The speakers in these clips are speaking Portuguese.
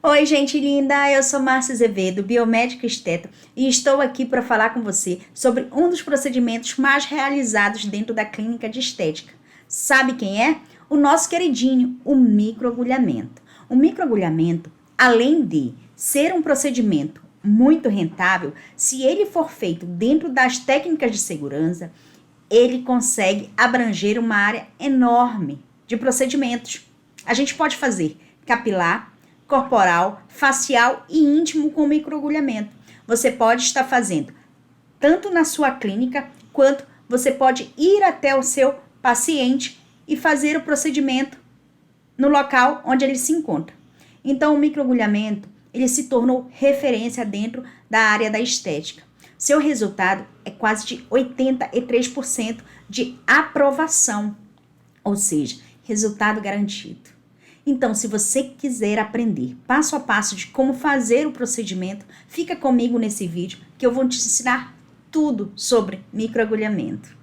Oi, gente linda! Eu sou Márcia Azevedo, biomédica esteta, e estou aqui para falar com você sobre um dos procedimentos mais realizados dentro da clínica de estética. Sabe quem é? O nosso queridinho, o microagulhamento. O microagulhamento, além de ser um procedimento muito rentável, se ele for feito dentro das técnicas de segurança, ele consegue abranger uma área enorme de procedimentos. A gente pode fazer capilar, corporal, facial e íntimo com microagulhamento. Você pode estar fazendo tanto na sua clínica, quanto você pode ir até o seu paciente e fazer o procedimento no local onde ele se encontra. Então, o microagulhamento, ele se tornou referência dentro da área da estética. Seu resultado é quase de 83% de aprovação, ou seja, resultado garantido. Então, se você quiser aprender passo a passo de como fazer o procedimento, fica comigo nesse vídeo que eu vou te ensinar tudo sobre microagulhamento.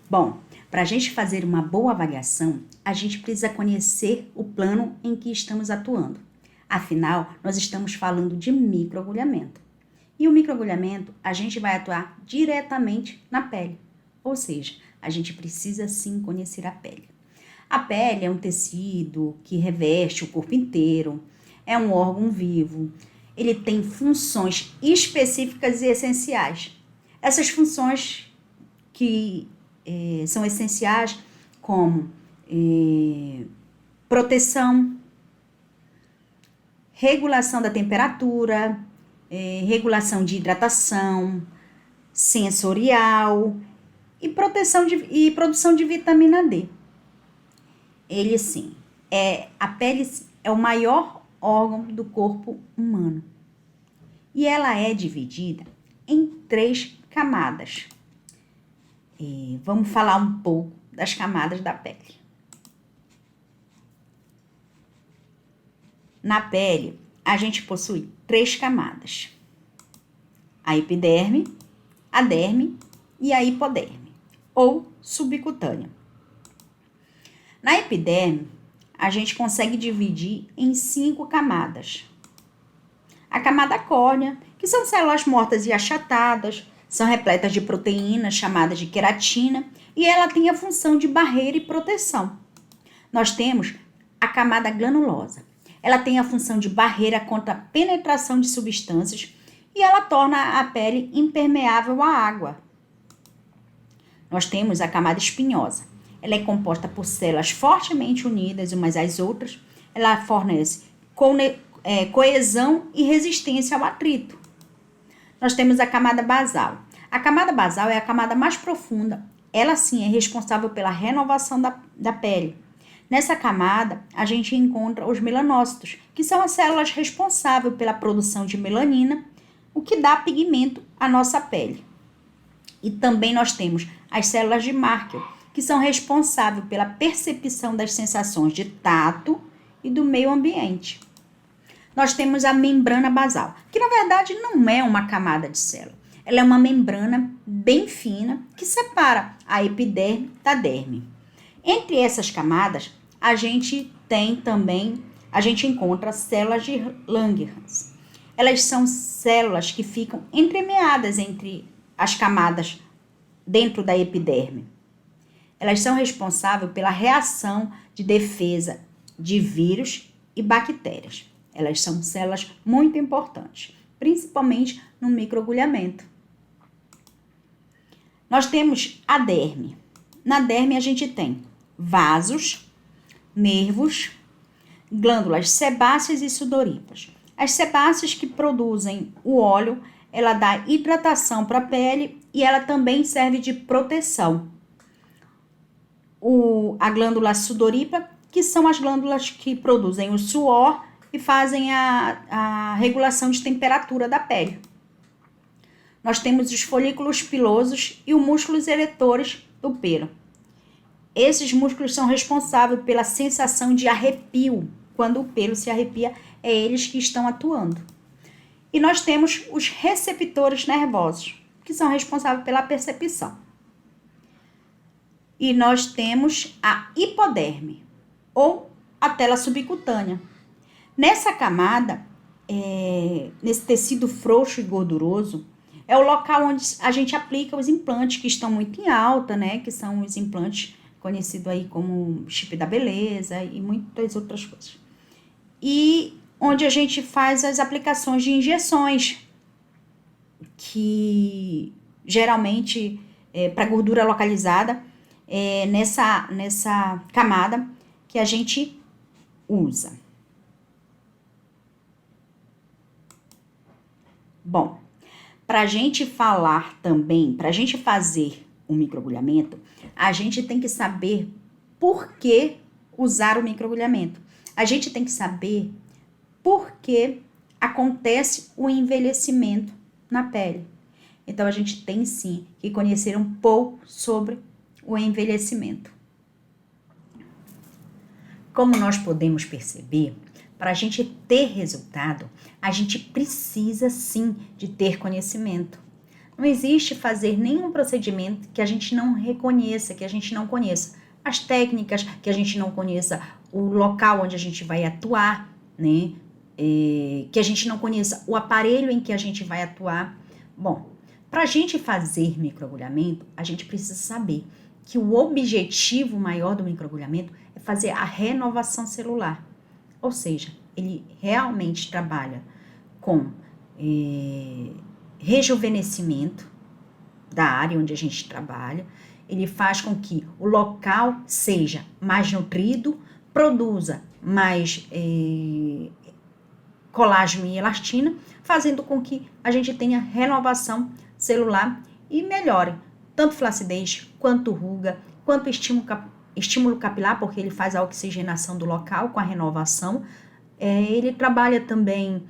Bom, para a gente fazer uma boa avaliação, a gente precisa conhecer o plano em que estamos atuando. Afinal, nós estamos falando de microagulhamento. E o microagulhamento, a gente vai atuar diretamente na pele. Ou seja, a gente precisa sim conhecer a pele. A pele é um tecido que reveste o corpo inteiro, é um órgão vivo, ele tem funções específicas e essenciais. Essas funções que são essenciais como proteção, regulação da temperatura, regulação de hidratação, sensorial e produção de vitamina D. Ele sim, a pele é o maior órgão do corpo humano e ela é dividida em 3 camadas. Vamos falar um pouco das camadas da pele. Na pele, a gente possui 3 camadas: a epiderme, a derme e a hipoderme, ou subcutânea. Na epiderme, a gente consegue dividir em 5 camadas. A camada córnea, que são células mortas e achatadas, são repletas de proteínas chamadas de queratina, e ela tem a função de barreira e proteção. Nós temos a camada granulosa. Ela tem a função de barreira contra a penetração de substâncias e ela torna a pele impermeável à água. Nós temos a camada espinhosa. Ela é composta por células fortemente unidas umas às outras. Ela fornece coesão e resistência ao atrito. Nós temos a camada basal. A camada basal é a camada mais profunda. Ela sim é responsável pela renovação da pele. Nessa camada, a gente encontra os melanócitos, que são as células responsáveis pela produção de melanina, o que dá pigmento à nossa pele. E também nós temos as células de Merkel, que são responsáveis pela percepção das sensações de tato e do meio ambiente. Nós temos a membrana basal, que na verdade não é uma camada de célula. Ela é uma membrana bem fina que separa a epiderme da derme. Entre essas camadas, a gente encontra células de Langerhans. Elas são células que ficam entremeadas entre as camadas dentro da epiderme. Elas são responsáveis pela reação de defesa de vírus e bactérias. Elas são células muito importantes, principalmente no microagulhamento. Nós temos a derme. Na derme a gente tem vasos, nervos, glândulas sebáceas e sudoríparas. As sebáceas que produzem o óleo, ela dá hidratação para a pele e ela também serve de proteção. A glândula sudorípara, que são as glândulas que produzem o suor e fazem a regulação de temperatura da pele. Nós temos os folículos pilosos e os músculos eretores do pelo. Esses músculos são responsáveis pela sensação de arrepio. Quando o pelo se arrepia, é eles que estão atuando. E nós temos os receptores nervosos, que são responsáveis pela percepção. E nós temos a hipoderme, ou a tela subcutânea. Nessa camada, nesse tecido frouxo e gorduroso, é o local onde a gente aplica os implantes que estão muito em alta, né? Que são os implantes conhecidos aí como chip da beleza e muitas outras coisas. E onde a gente faz as aplicações de injeções, que geralmente, para gordura localizada, nessa camada que a gente usa. Bom, para a gente falar também, para a gente fazer o microagulhamento, a gente tem que saber por que usar o microagulhamento. A gente tem que saber por que acontece o envelhecimento na pele. Então, a gente tem sim que conhecer um pouco sobre o envelhecimento. Como nós podemos perceber, para a gente ter resultado, a gente precisa sim de ter conhecimento. Não existe fazer nenhum procedimento que a gente não reconheça, que a gente não conheça as técnicas, que a gente não conheça o local onde a gente vai atuar, né? Que a gente não conheça o aparelho em que a gente vai atuar. Bom, para a gente fazer microagulhamento, a gente precisa saber que o objetivo maior do microagulhamento é fazer a renovação celular. Ou seja, ele realmente trabalha com rejuvenescimento da área onde a gente trabalha. Ele faz com que o local seja mais nutrido, produza mais colágeno e elastina, fazendo com que a gente tenha renovação celular e melhore tanto flacidez, quanto ruga, quanto estímulo capilar, porque ele faz a oxigenação do local com a renovação. Ele trabalha também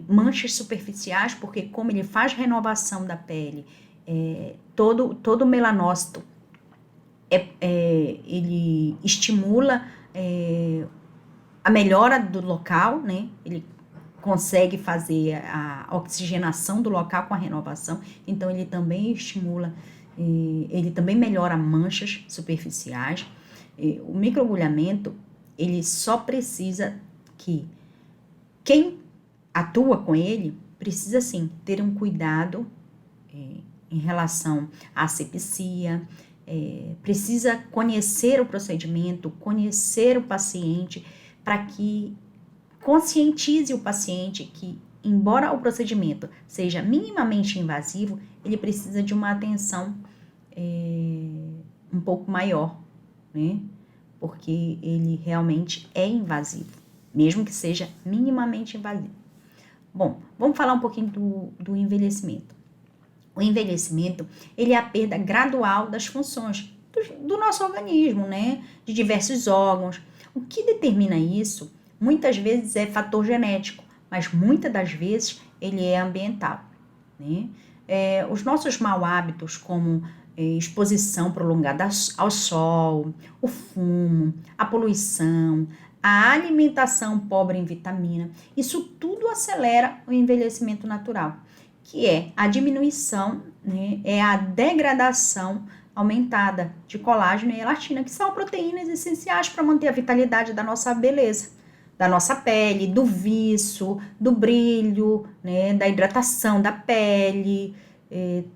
manchas superficiais, porque como ele faz renovação da pele, todo melanócito, ele estimula a melhora do local, né? Ele consegue fazer a oxigenação do local com a renovação, então ele também estimula, ele também melhora manchas superficiais. O microagulhamento, ele só precisa que quem atua com ele precisa sim ter um cuidado em relação à asepsia, precisa conhecer o procedimento, conhecer o paciente, para que conscientize o paciente que, embora o procedimento seja minimamente invasivo, ele precisa de uma atenção um pouco maior, né? Porque ele realmente é invasivo, mesmo que seja minimamente invasivo. Bom, vamos falar um pouquinho do envelhecimento. O envelhecimento, ele é a perda gradual das funções do nosso organismo, né? De diversos órgãos. O que determina isso, muitas vezes é fator genético, mas muitas das vezes ele é ambiental, né? Os nossos maus hábitos, como exposição prolongada ao sol, o fumo, a poluição, a alimentação pobre em vitamina, isso tudo acelera o envelhecimento natural, que é a diminuição, né, é a degradação aumentada de colágeno e elastina, que são proteínas essenciais para manter a vitalidade da nossa beleza, da nossa pele, do viço, do brilho, né, da hidratação da pele,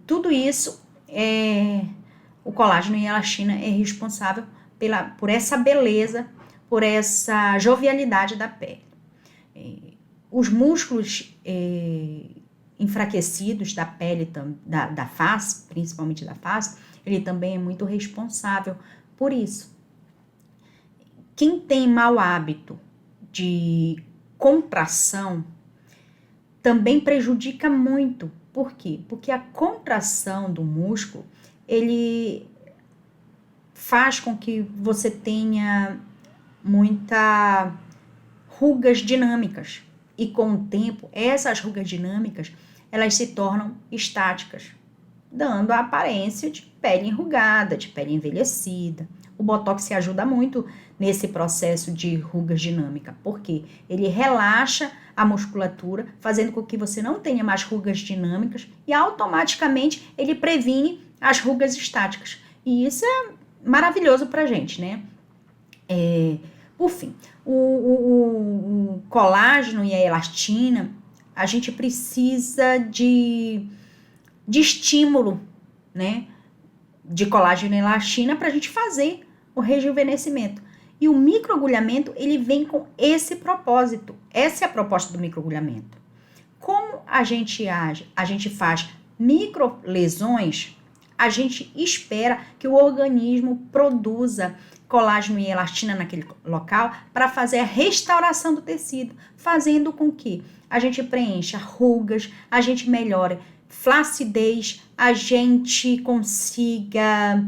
tudo isso, o colágeno e a elastina é responsável por essa beleza, por essa jovialidade da pele. Os músculos enfraquecidos da pele, da face, principalmente da face, ele também é muito responsável por isso. Quem tem mau hábito de contração também prejudica muito. Por quê? Porque a contração do músculo, ele faz com que você tenha muitas rugas dinâmicas. E com o tempo, essas rugas dinâmicas, elas se tornam estáticas, dando a aparência de pele enrugada, de pele envelhecida. O Botox se ajuda muito nesse processo de rugas dinâmica, porque ele relaxa a musculatura, fazendo com que você não tenha mais rugas dinâmicas e automaticamente ele previne as rugas estáticas. E isso é maravilhoso pra gente, né? Por fim, o colágeno e a elastina, a gente precisa de estímulo, né? De colágeno e elastina para a gente fazer o rejuvenescimento. E o microagulhamento, ele vem com esse propósito. Essa é a proposta do microagulhamento. Como a gente age? A gente faz microlesões, a gente espera que o organismo produza colágeno e elastina naquele local para fazer a restauração do tecido, fazendo com que a gente preencha rugas, a gente melhore flacidez, a gente consiga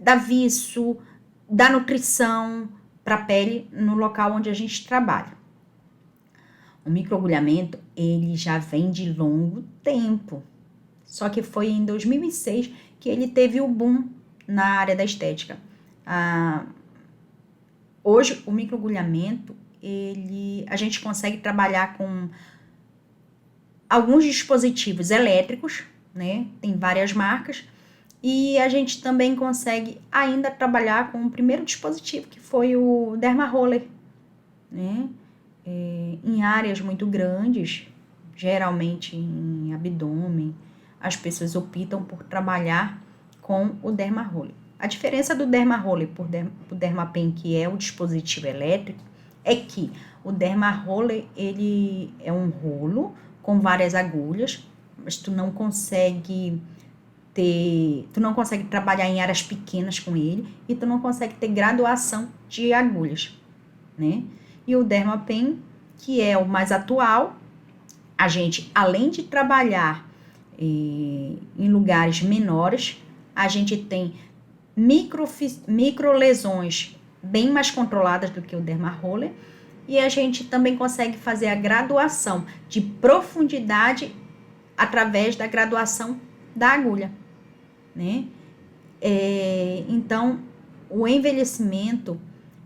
dar viço, dar nutrição para a pele no local onde a gente trabalha. O microagulhamento, ele já vem de longo tempo, só que foi em 2006 que ele teve o boom na área da estética. Hoje, o microagulhamento, a gente consegue trabalhar com alguns dispositivos elétricos, né? Tem várias marcas. E a gente também consegue ainda trabalhar com o primeiro dispositivo, que foi o Derma Roller, né? Em áreas muito grandes, geralmente em abdômen, as pessoas optam por trabalhar com o Derma Roller. A diferença do Derma Roller por Dermapen, que é o dispositivo elétrico, é que o Derma Roller, ele é um rolo com várias agulhas, mas tu não consegue trabalhar em áreas pequenas com ele e tu não consegue ter graduação de agulhas, né? E o Dermapen, que é o mais atual, a gente, além de trabalhar em lugares menores, a gente tem microlesões bem mais controladas do que o Derma Roller, e a gente também consegue fazer a graduação de profundidade através da graduação da agulha, né? Então, o envelhecimento,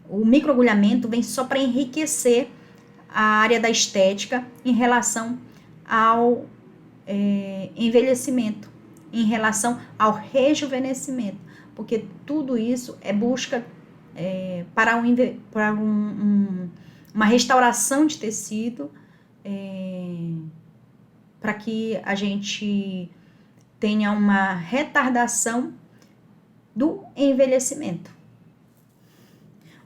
o microagulhamento vem só para enriquecer a área da estética em relação ao envelhecimento, em relação ao rejuvenescimento, porque tudo isso é busca para uma restauração de tecido, para que a gente tenha uma retardação do envelhecimento.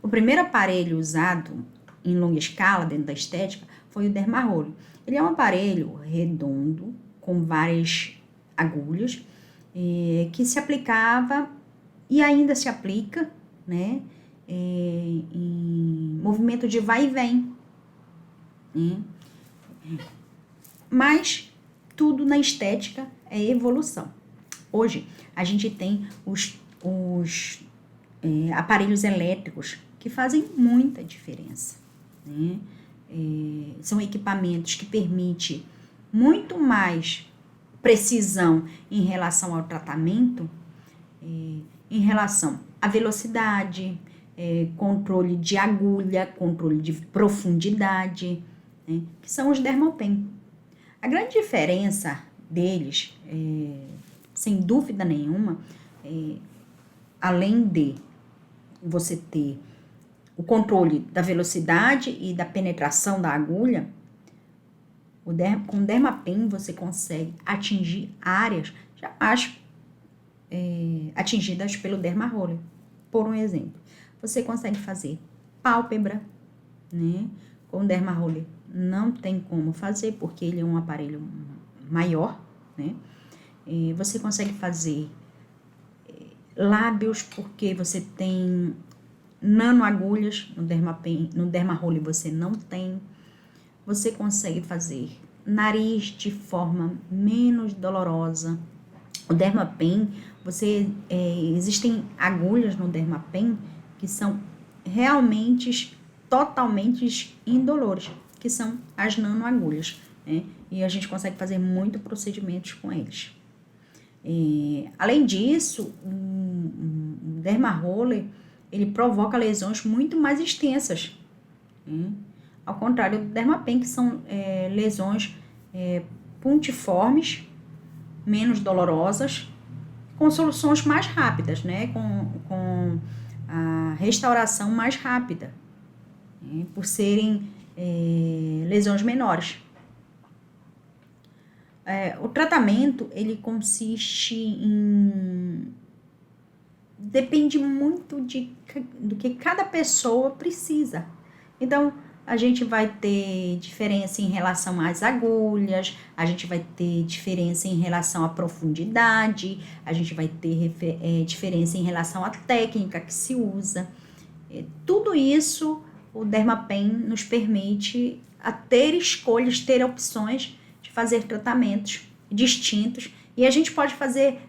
O primeiro aparelho usado em longa escala dentro da estética foi o Derma Roller. Ele é um aparelho redondo com várias agulhas que se aplicava e ainda se aplica, né, em movimento de vai e vem, né? Mas tudo na estética é evolução. Hoje a gente tem os aparelhos elétricos que fazem muita diferença, né? São equipamentos que permitem muito mais precisão em relação ao tratamento, em relação à velocidade, controle de agulha, controle de profundidade, né? Que são os Dermapen. A grande diferença deles, sem dúvida nenhuma, além de você ter o controle da velocidade e da penetração da agulha, com o Dermapen você consegue atingir áreas jamais atingidas pelo Derma Roller. Por um exemplo, você consegue fazer pálpebra, né? Com o Derma Roller não tem como fazer, porque ele é um aparelho maior, né? Você consegue fazer lábios, porque você tem nanoagulhas, no Derma Roller você não tem. Você consegue fazer nariz de forma menos dolorosa. O Dermapen, existem agulhas no Dermapen que são realmente totalmente indolores, que são as nanoagulhas, né? E a gente consegue fazer muitos procedimentos com eles. Além disso, o derma-roller, ele provoca lesões muito mais extensas. Ao contrário do Dermapen, que são lesões pontiformes, menos dolorosas, com soluções mais rápidas, né? Com a restauração mais rápida, né? Por serem lesões menores. O tratamento, ele consiste em... Depende muito do que cada pessoa precisa. Então, a gente vai ter diferença em relação às agulhas, a gente vai ter diferença em relação à profundidade, a gente vai ter diferença em relação à técnica que se usa. Tudo isso, o Dermapen nos permite a ter escolhas, ter opções de fazer tratamentos distintos. E a gente pode fazer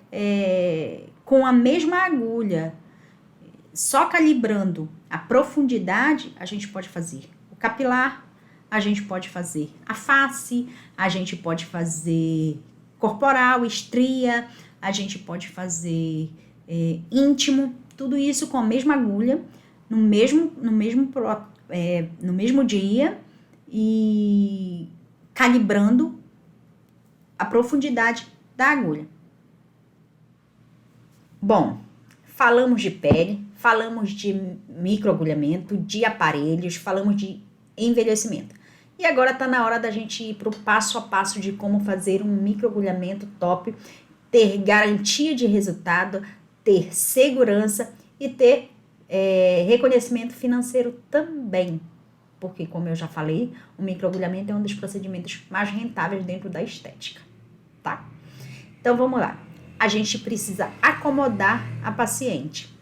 com a mesma agulha, só calibrando a profundidade, a gente pode fazer o capilar, a gente pode fazer a face, a gente pode fazer corporal, estria, a gente pode fazer íntimo, tudo isso com a mesma agulha, no mesmo dia e calibrando a profundidade da agulha. Bom, falamos de pele, falamos de microagulhamento, de aparelhos, falamos de envelhecimento. E agora está na hora da gente ir para o passo a passo de como fazer um microagulhamento top, ter garantia de resultado, ter segurança e ter reconhecimento financeiro também. Porque, como eu já falei, o microagulhamento é um dos procedimentos mais rentáveis dentro da estética, tá? Então, vamos lá. A gente precisa acomodar a paciente.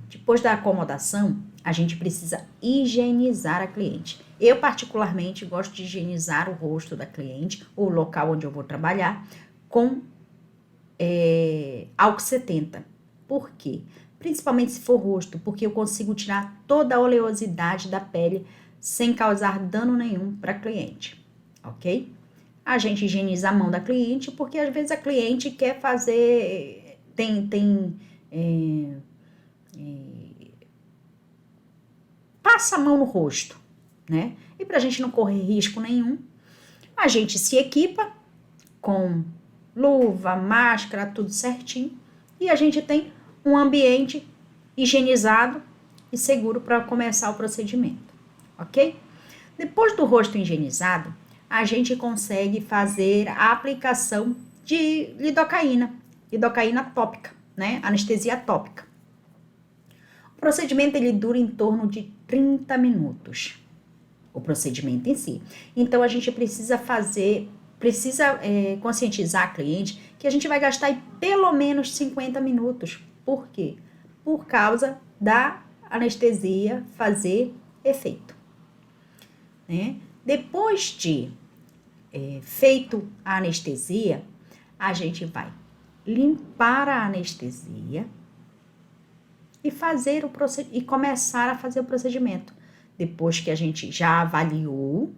Depois da acomodação, a gente precisa higienizar a cliente. Eu, particularmente, gosto de higienizar o rosto da cliente, ou o local onde eu vou trabalhar, com álcool 70. Por quê? Principalmente se for rosto, porque eu consigo tirar toda a oleosidade da pele sem causar dano nenhum para a cliente, ok? A gente higieniza a mão da cliente, porque às vezes a cliente quer fazer, passa a mão no rosto, né? E pra gente não correr risco nenhum, a gente se equipa com luva, máscara, tudo certinho, e a gente tem um ambiente higienizado e seguro para começar o procedimento, ok? Depois do rosto higienizado, a gente consegue fazer a aplicação de lidocaína tópica, né? Anestesia tópica. O procedimento ele dura em torno de 30 minutos, o procedimento em si. Então, a gente precisa conscientizar a cliente que a gente vai gastar pelo menos 50 minutos. Por quê? Por causa da anestesia fazer efeito, né? Depois de feito a anestesia, a gente vai limpar a anestesia e começar a fazer o procedimento. Depois que a gente já avaliou,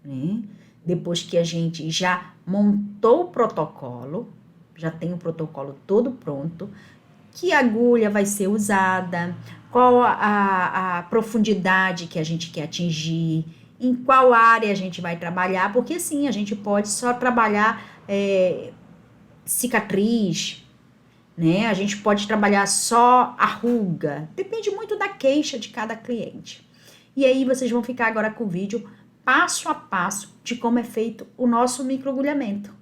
né? Depois que a gente já montou o protocolo, já tem o protocolo todo pronto, que agulha vai ser usada, qual a profundidade que a gente quer atingir, em qual área a gente vai trabalhar, porque sim, a gente pode só trabalhar cicatriz, né? A gente pode trabalhar só a ruga, depende muito da queixa de cada cliente. E aí vocês vão ficar agora com o vídeo passo a passo de como é feito o nosso microagulhamento.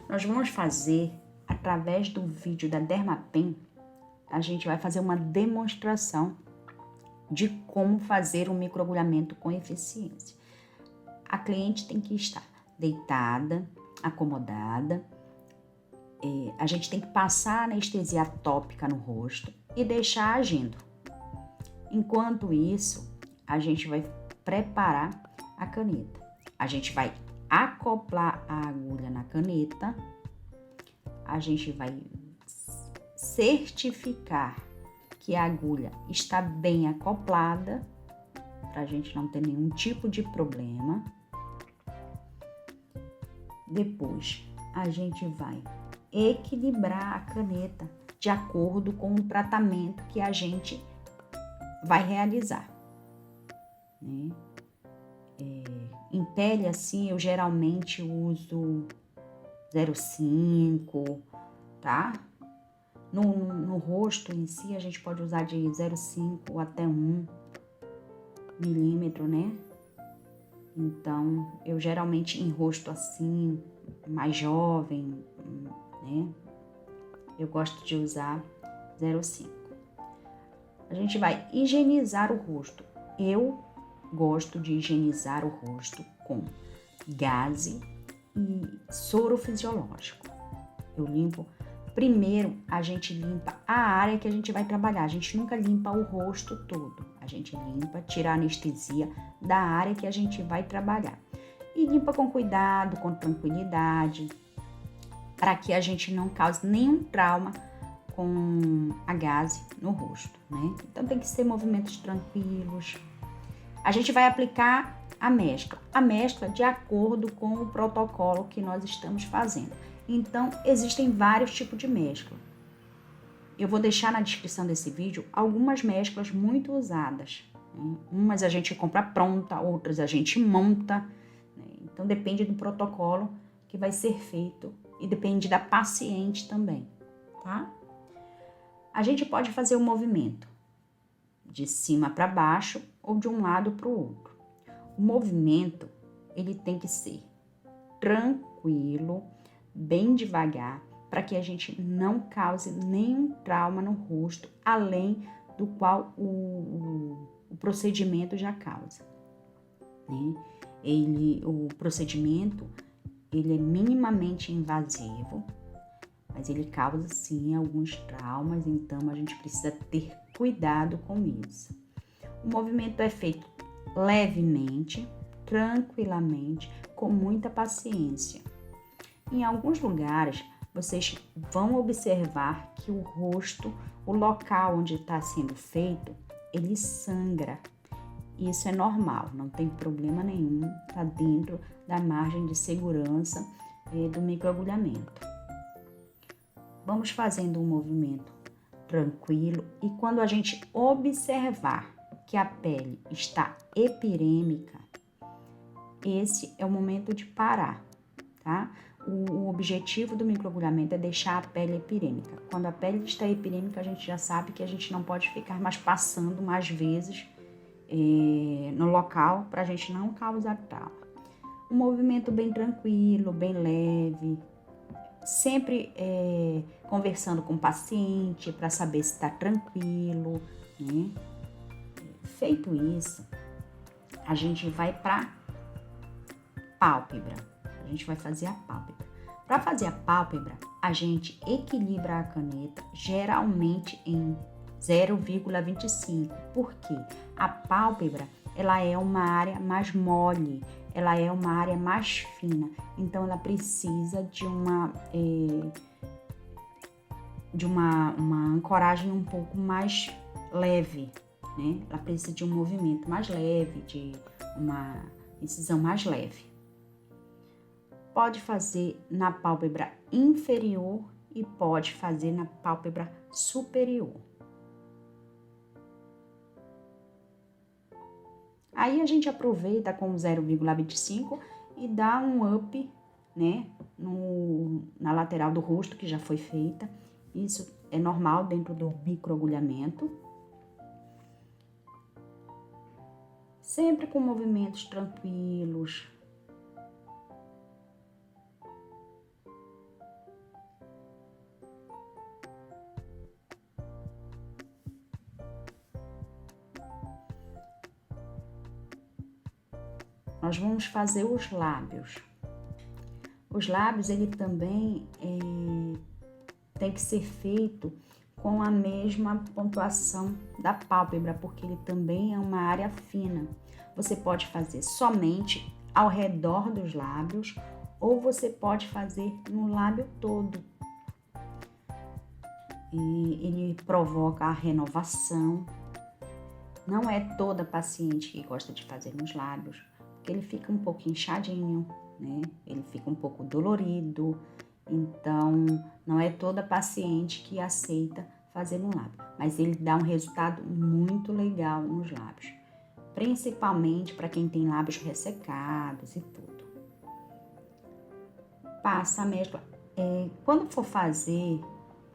Nós vamos fazer, através do vídeo da Dermapen, a gente vai fazer uma demonstração de como fazer um microagulhamento com eficiência. A cliente tem que estar deitada, acomodada, a gente tem que passar anestesia tópica no rosto e deixar agindo. Enquanto isso, a gente vai preparar a caneta. A gente vai acoplar a agulha na caneta, a gente vai certificar que a agulha está bem acoplada, para a gente não ter nenhum tipo de problema. Depois, a gente vai equilibrar a caneta de acordo com o tratamento que a gente vai realizar, né? Em pele, assim, eu geralmente uso 0,5, tá? No rosto em si, a gente pode usar de 0,5 até 1 milímetro, né? Então, eu geralmente em rosto assim, mais jovem, né? Eu gosto de usar 0,5. A gente vai higienizar o rosto. Eu gosto de higienizar o rosto com gaze e soro fisiológico. Eu limpo. Primeiro, a gente limpa a área que a gente vai trabalhar. A gente nunca limpa o rosto todo. A gente limpa, tira a anestesia da área que a gente vai trabalhar. E limpa com cuidado, com tranquilidade, para que a gente não cause nenhum trauma com a gaze no rosto, né? Então tem que ser movimentos tranquilos. A gente vai aplicar a mescla de acordo com o protocolo que nós estamos fazendo. Então, existem vários tipos de mescla. Eu vou deixar na descrição desse vídeo algumas mesclas muito usadas, né? Umas a gente compra pronta, outras a gente monta, né? Então, depende do protocolo que vai ser feito e depende da paciente também, tá? A gente pode fazer o movimento de cima para baixo ou de um lado para o outro. O movimento, ele tem que ser tranquilo, bem devagar, para que a gente não cause nenhum trauma no rosto, além do qual o procedimento já causa, né? O procedimento, ele é minimamente invasivo, mas ele causa sim alguns traumas, então a gente precisa ter cuidado com isso. O movimento é feito levemente, tranquilamente, com muita paciência. Em alguns lugares, vocês vão observar que o rosto, o local onde está sendo feito, ele sangra. Isso é normal, não tem problema nenhum, está dentro da margem de segurança do microagulhamento. Vamos fazendo um movimento tranquilo e quando a gente observar que a pele está epirêmica, esse é o momento de parar, tá? O objetivo do microagulhamento é deixar a pele epirêmica. Quando a pele está epirêmica, a gente já sabe que a gente não pode ficar mais passando mais vezes no local para a gente não causar trauma. Um movimento bem tranquilo, bem leve, sempre conversando com o paciente para saber se está tranquilo, né? Feito isso, a gente vai para pálpebra. A gente vai fazer a pálpebra. Para fazer a pálpebra, a gente equilibra a caneta geralmente em 0,25. Por quê? A pálpebra, ela é uma área mais mole, ela é uma área mais fina, então ela precisa de uma ancoragem um pouco mais leve, né? Ela precisa de um movimento mais leve, de uma incisão mais leve. Pode fazer na pálpebra inferior e pode fazer na pálpebra superior. Aí a gente aproveita com o 0,25 e dá um up, né, na lateral do rosto que já foi feita. Isso é normal dentro do microagulhamento. Sempre com movimentos tranquilos. Nós vamos fazer os lábios. Os lábios, ele também tem que ser feito com a mesma pontuação da pálpebra, porque ele também é uma área fina. Você pode fazer somente ao redor dos lábios ou você pode fazer no lábio todo. E ele provoca a renovação. Não é toda paciente que gosta de fazer nos lábios, porque ele fica um pouco inchadinho, né? Ele fica um pouco dolorido Então, não é toda paciente que aceita fazer no lábio, mas ele dá um resultado muito legal nos lábios, principalmente para quem tem lábios ressecados e tudo. Passa a mescla. Quando for fazer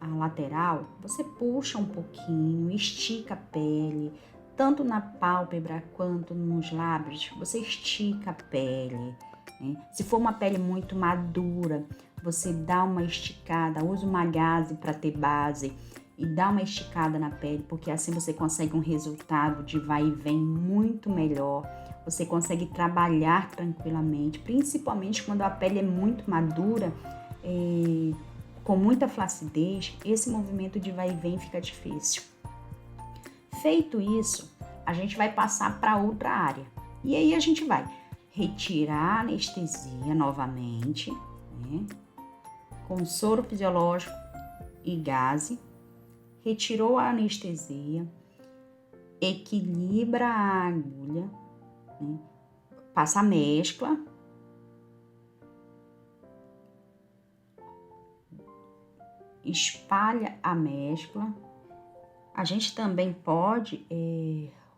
a lateral, você puxa um pouquinho, estica a pele, tanto na pálpebra quanto nos lábios, você estica a pele. Né? Se for uma pele muito madura, você dá uma esticada, usa uma gaze para ter base e dá uma esticada na pele, porque assim você consegue um resultado de vai e vem muito melhor. Você consegue trabalhar tranquilamente, principalmente quando a pele é muito madura, com muita flacidez, esse movimento de vai e vem fica difícil. Feito isso, a gente vai passar para outra área. E aí a gente vai retirar a anestesia novamente, né? Com soro fisiológico e gaze. Retirou a anestesia, equilibra a agulha, né? Passa a mescla, espalha a mescla. A gente também pode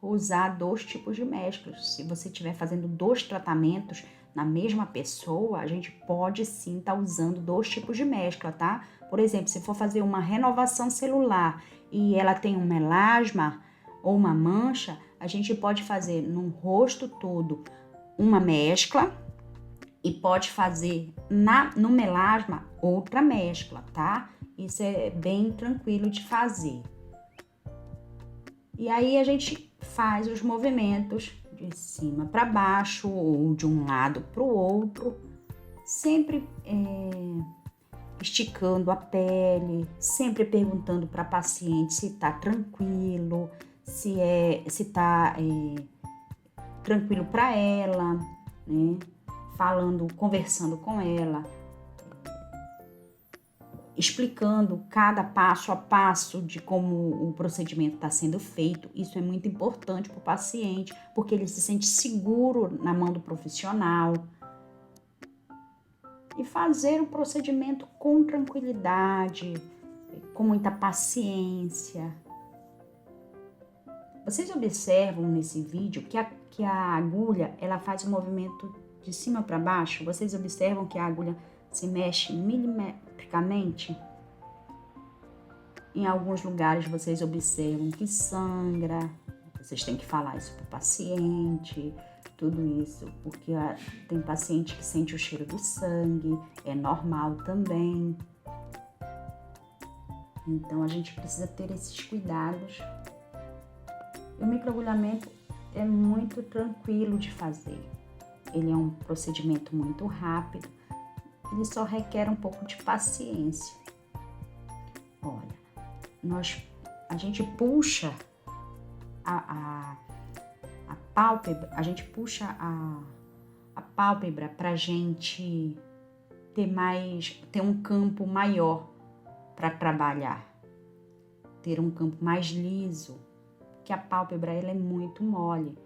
usar 2 tipos de mesclas. Se você estiver fazendo 2 tratamentos na mesma pessoa, a gente pode sim estar usando 2 tipos de mescla, tá? Por exemplo, se for fazer uma renovação celular e ela tem um melasma ou uma mancha, a gente pode fazer no rosto todo uma mescla e pode fazer no melasma outra mescla, tá? Isso é bem tranquilo de fazer. E aí a gente faz os movimentos de cima para baixo ou de um lado para o outro, sempre esticando a pele, sempre perguntando para a paciente se está tranquilo, se está tranquilo para ela, né? Conversando com ela, explicando cada passo a passo de como o procedimento está sendo feito. Isso é muito importante para o paciente, porque ele se sente seguro na mão do profissional. E fazer o procedimento com tranquilidade, com muita paciência. Vocês observam nesse vídeo que a agulha ela faz o movimento de cima para baixo? Vocês observam que a agulha se mexe milimetricamente? Em alguns lugares vocês observam que sangra, vocês têm que falar isso para o paciente, tudo isso, porque tem paciente que sente o cheiro do sangue, é normal também. Então a gente precisa ter esses cuidados. O microagulhamento é muito tranquilo de fazer. Ele é um procedimento muito rápido, ele só requer um pouco de paciência. Olha, a gente puxa a pálpebra, a gente puxa a pálpebra para a gente ter um campo maior para trabalhar, ter um campo mais liso, porque a pálpebra ela é muito mole,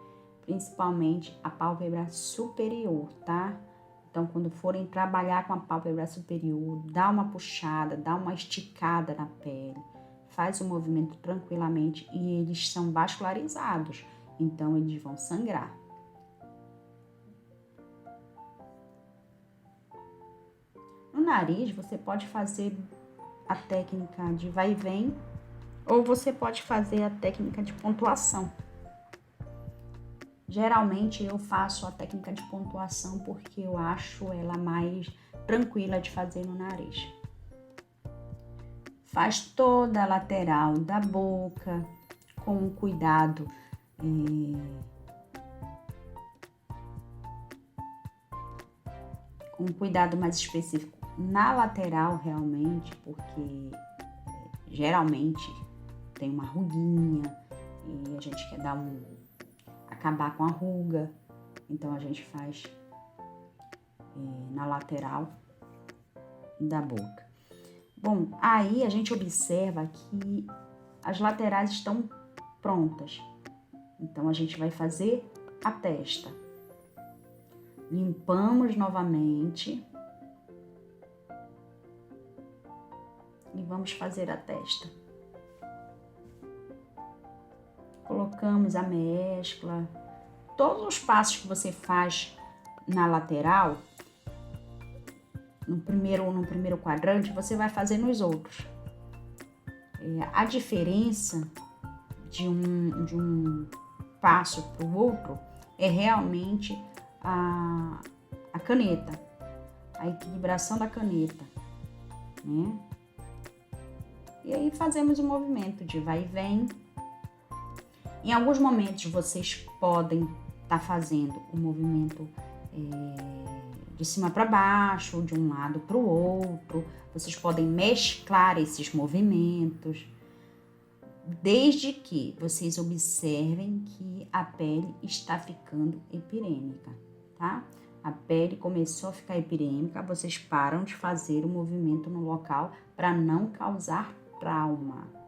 principalmente a pálpebra superior, tá? Então, quando forem trabalhar com a pálpebra superior, dá uma puxada, dá uma esticada na pele, faz o movimento tranquilamente e eles são vascularizados, então eles vão sangrar. No nariz, você pode fazer a técnica de vai e vem, ou você pode fazer a técnica de pontuação. Geralmente eu faço a técnica de pontuação porque eu acho ela mais tranquila de fazer no nariz. Faz toda a lateral da boca com cuidado, com um cuidado mais específico na lateral realmente, porque geralmente tem uma ruguinha e a gente quer acabar com a ruga, então a gente faz na lateral da boca. Bom, aí a gente observa que as laterais estão prontas, então a gente vai fazer a testa. Limpamos novamente e vamos fazer a testa. Colocamos a mescla, todos os passos que você faz na lateral, no primeiro quadrante, você vai fazer nos outros. A diferença de um passo para o outro é realmente a caneta, a equilibração da caneta, né? E aí fazemos um movimento de vai e vem. Em alguns momentos vocês podem estar fazendo o movimento de cima para baixo, de um lado para o outro. Vocês podem mesclar esses movimentos, desde que vocês observem que a pele está ficando epirêmica, tá? A pele começou a ficar epirêmica, vocês param de fazer o movimento no local para não causar trauma.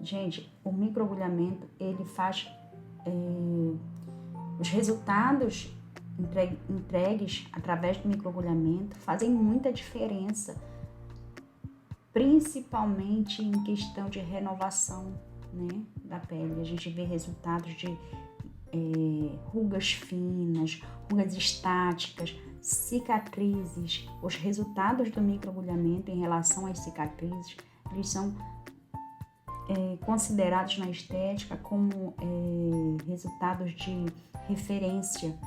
Gente, o microagulhamento, ele faz os resultados entregues através do microagulhamento fazem muita diferença, principalmente em questão de renovação, né, da pele. A gente vê resultados de rugas finas, rugas estáticas, cicatrizes. Os resultados do microagulhamento em relação às cicatrizes, eles são considerados na estética como resultados de referência.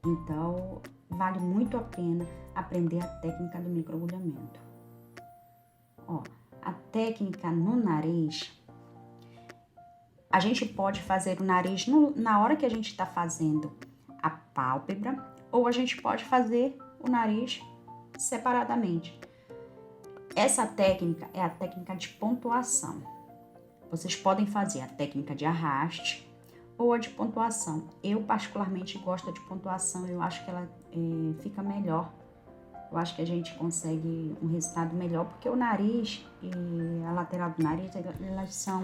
Então, vale muito a pena aprender a técnica do microagulhamento. Ó, a técnica no nariz, a gente pode fazer o nariz na hora que a gente está fazendo a pálpebra, ou a gente pode fazer o nariz separadamente. Essa técnica é a técnica de pontuação. Vocês podem fazer a técnica de arraste ou a de pontuação. Eu particularmente gosto de pontuação, eu acho que ela fica melhor. Eu acho que a gente consegue um resultado melhor, porque o nariz e a lateral do nariz, elas são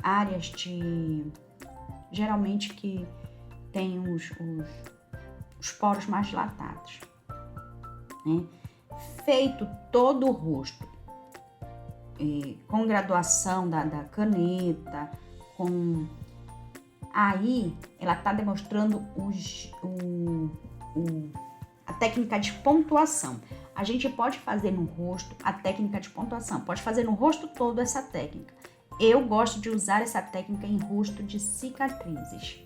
áreas geralmente que tem os poros mais dilatados, né? Feito todo o rosto, com graduação da caneta, aí ela está demonstrando a técnica de pontuação. A gente pode fazer no rosto a técnica de pontuação, pode fazer no rosto todo essa técnica. Eu gosto de usar essa técnica em rosto de cicatrizes.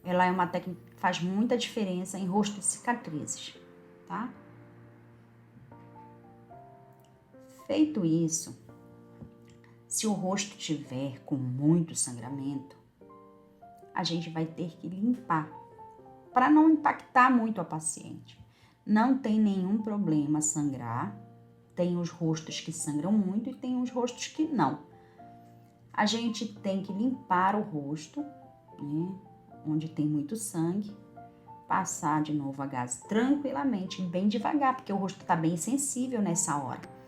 Ela é uma técnica que faz muita diferença em rosto de cicatrizes, tá? Feito isso, se o rosto tiver com muito sangramento, a gente vai ter que limpar para não impactar muito a paciente. Não tem nenhum problema sangrar, tem os rostos que sangram muito e tem os rostos que não. A gente tem que limpar o rosto, né, onde tem muito sangue, passar de novo a gás tranquilamente, bem devagar, porque o rosto está bem sensível nessa hora.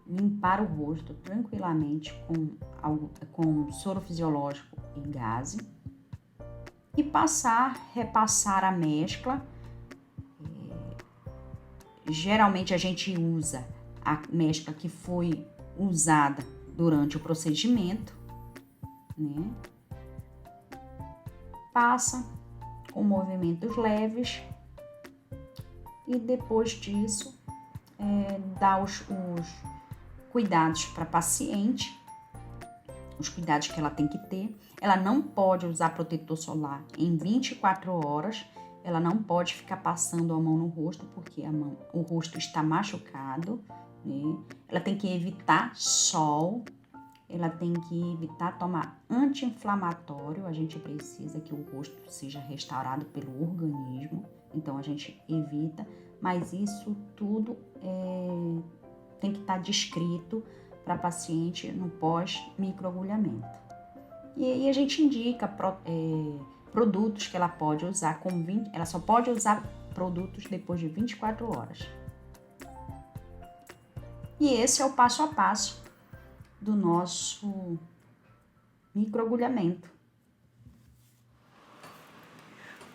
Limpar o rosto tranquilamente com soro fisiológico e gaze e repassar a mescla. Geralmente a gente usa a mescla que foi usada durante o procedimento, né? Passa com movimentos leves e depois disso dá os cuidados para a paciente, os cuidados que ela tem que ter. Ela não pode usar protetor solar em 24 horas, ela não pode ficar passando a mão no rosto, porque o rosto está machucado, né? Ela tem que evitar sol, ela tem que evitar tomar anti-inflamatório, a gente precisa que o rosto seja restaurado pelo organismo, então a gente evita, mas isso tudo tem que estar descrito para a paciente no pós-microagulhamento. E aí a gente indica produtos que ela pode usar ela só pode usar produtos depois de 24 horas. E esse é o passo a passo do nosso microagulhamento.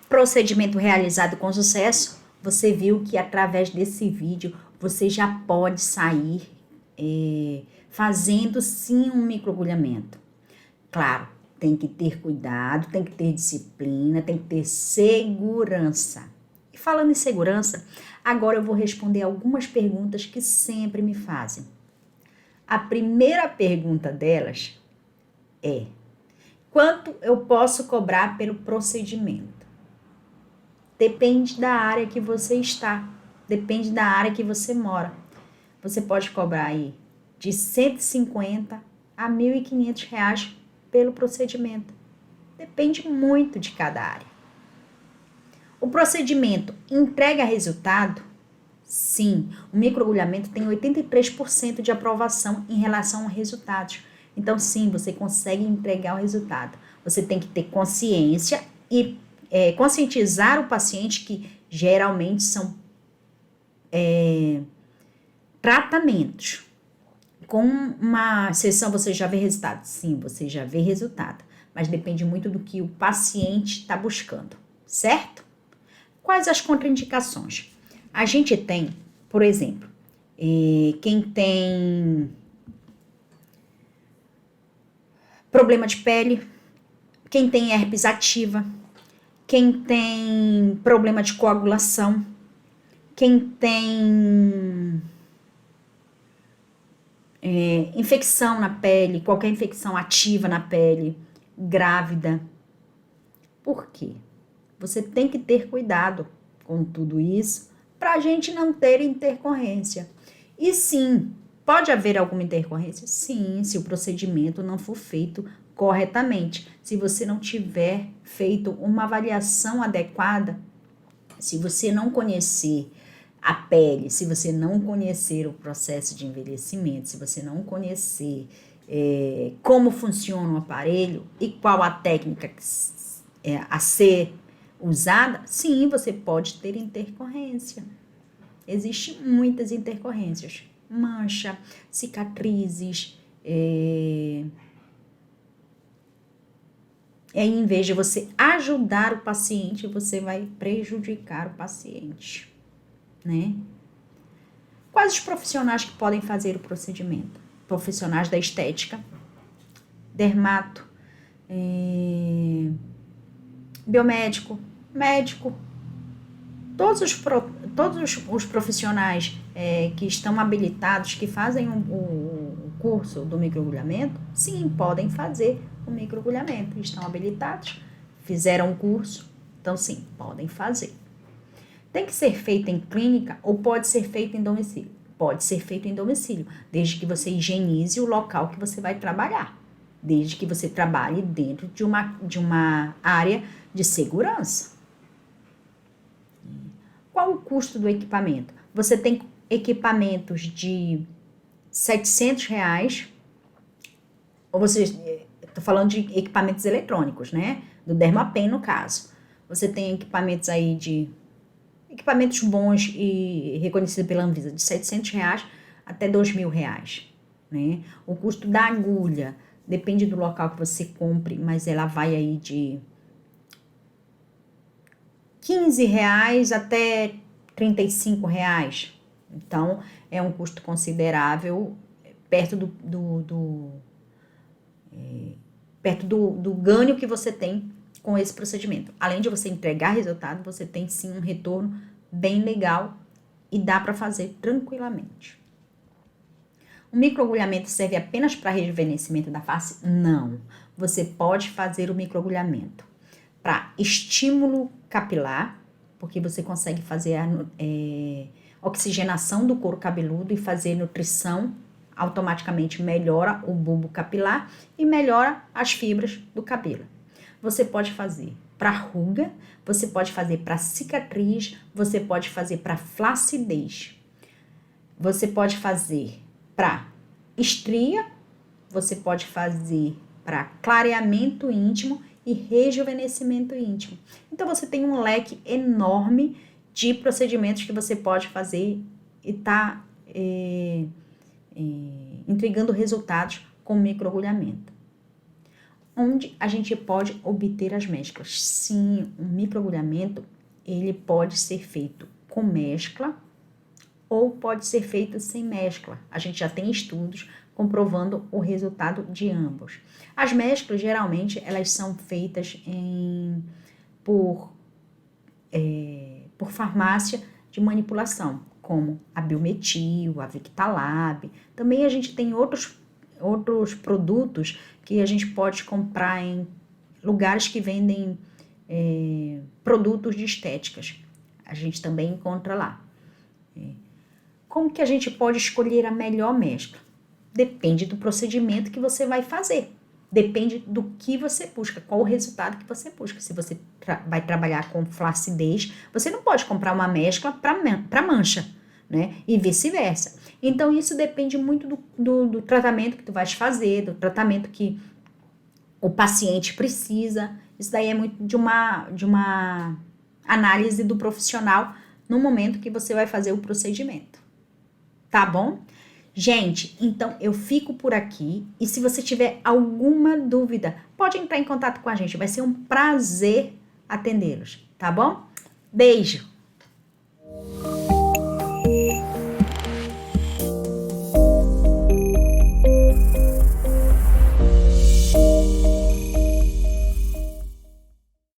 Procedimento realizado com sucesso. Você viu que através desse vídeo você já pode sair fazendo sim um microagulhamento. Claro, tem que ter cuidado, tem que ter disciplina, tem que ter segurança. E falando em segurança, agora eu vou responder algumas perguntas que sempre me fazem. A primeira pergunta delas é: quanto eu posso cobrar pelo procedimento? Depende da área que você está, depende da área que você mora. Você pode cobrar aí de 150 a R$ 1.500 pelo procedimento. Depende muito de cada área. O procedimento entrega resultado? Sim, o microagulhamento tem 83% de aprovação em relação a resultados. Então, sim, você consegue entregar o resultado. Você tem que ter consciência e conscientizar o paciente que geralmente são tratamentos. Com uma sessão você já vê resultado? Sim, você já vê resultado, mas depende muito do que o paciente está buscando, certo? Quais as contraindicações? A gente tem, por exemplo, quem tem problema de pele, quem tem herpes ativa, quem tem problema de coagulação, quem tem infecção na pele, qualquer infecção ativa na pele, grávida. Por quê? Você tem que ter cuidado com tudo isso para a gente não ter intercorrência. E sim, pode haver alguma intercorrência? Sim, se o procedimento não for feito corretamente. Se você não tiver feito uma avaliação adequada, se você não conhecer a pele, se você não conhecer o processo de envelhecimento, se você não conhecer como funciona o aparelho e qual a técnica a ser usada, sim, você pode ter intercorrência. Existem muitas intercorrências. Mancha, cicatrizes, em vez de você ajudar o paciente, você vai prejudicar o paciente, né? Quais os profissionais que podem fazer o procedimento? Profissionais da estética, dermato, biomédico, médico, todos os profissionais que estão habilitados, que fazem o curso do microagulhamento, sim, podem fazer o microagulhamento, estão habilitados, fizeram o curso, então sim, podem fazer. Tem que ser feito em clínica ou pode ser feito em domicílio? Pode ser feito em domicílio, desde que você higienize o local que você vai trabalhar, desde que você trabalhe dentro de uma área de segurança. Qual o custo do equipamento? Você tem equipamentos de R$ 700, ou você, estou falando de equipamentos eletrônicos, né? Do Dermapen, no caso. Você tem equipamentos aí equipamentos bons e reconhecidos pela Anvisa, de R$ 700 até R$ 2.000, né? O custo da agulha depende do local que você compre, mas ela vai aí de R$ 15 até R$ 35. Então, é um custo considerável, perto do ganho que você tem com esse procedimento. Além de você entregar resultado, você tem sim um retorno bem legal e dá para fazer tranquilamente. O microagulhamento serve apenas para rejuvenescimento da face? Não. Você pode fazer o microagulhamento para estímulo capilar, porque você consegue fazer a oxigenação do couro cabeludo e fazer nutrição, automaticamente melhora o bulbo capilar e melhora as fibras do cabelo. Você pode fazer para ruga, você pode fazer para cicatriz, você pode fazer para flacidez, você pode fazer para estria, você pode fazer para clareamento íntimo e rejuvenescimento íntimo. Então, você tem um leque enorme de procedimentos que você pode fazer e tá entregando resultados com microagulhamento. Onde a gente pode obter as mesclas? Sim, o microagulhamento ele pode ser feito com mescla ou pode ser feito sem mescla. A gente já tem estudos comprovando o resultado de ambos. As mesclas, geralmente, elas são feitas por farmácia de manipulação, como a Biometil, a Victalab. Também a gente tem outros produtos que a gente pode comprar em lugares que vendem produtos de estéticas. A gente também encontra lá. Como que a gente pode escolher a melhor mescla? Depende do procedimento que você vai fazer. Depende do que você busca, qual o resultado que você busca. Se você vai trabalhar com flacidez, você não pode comprar uma mescla para mancha, né? E vice-versa. Então, isso depende muito do tratamento que tu vais fazer, do tratamento que o paciente precisa. Isso daí é muito de uma análise do profissional no momento que você vai fazer o procedimento. Tá bom? Gente, então eu fico por aqui e se você tiver alguma dúvida, pode entrar em contato com a gente. Vai ser um prazer atendê-los, tá bom? Beijo!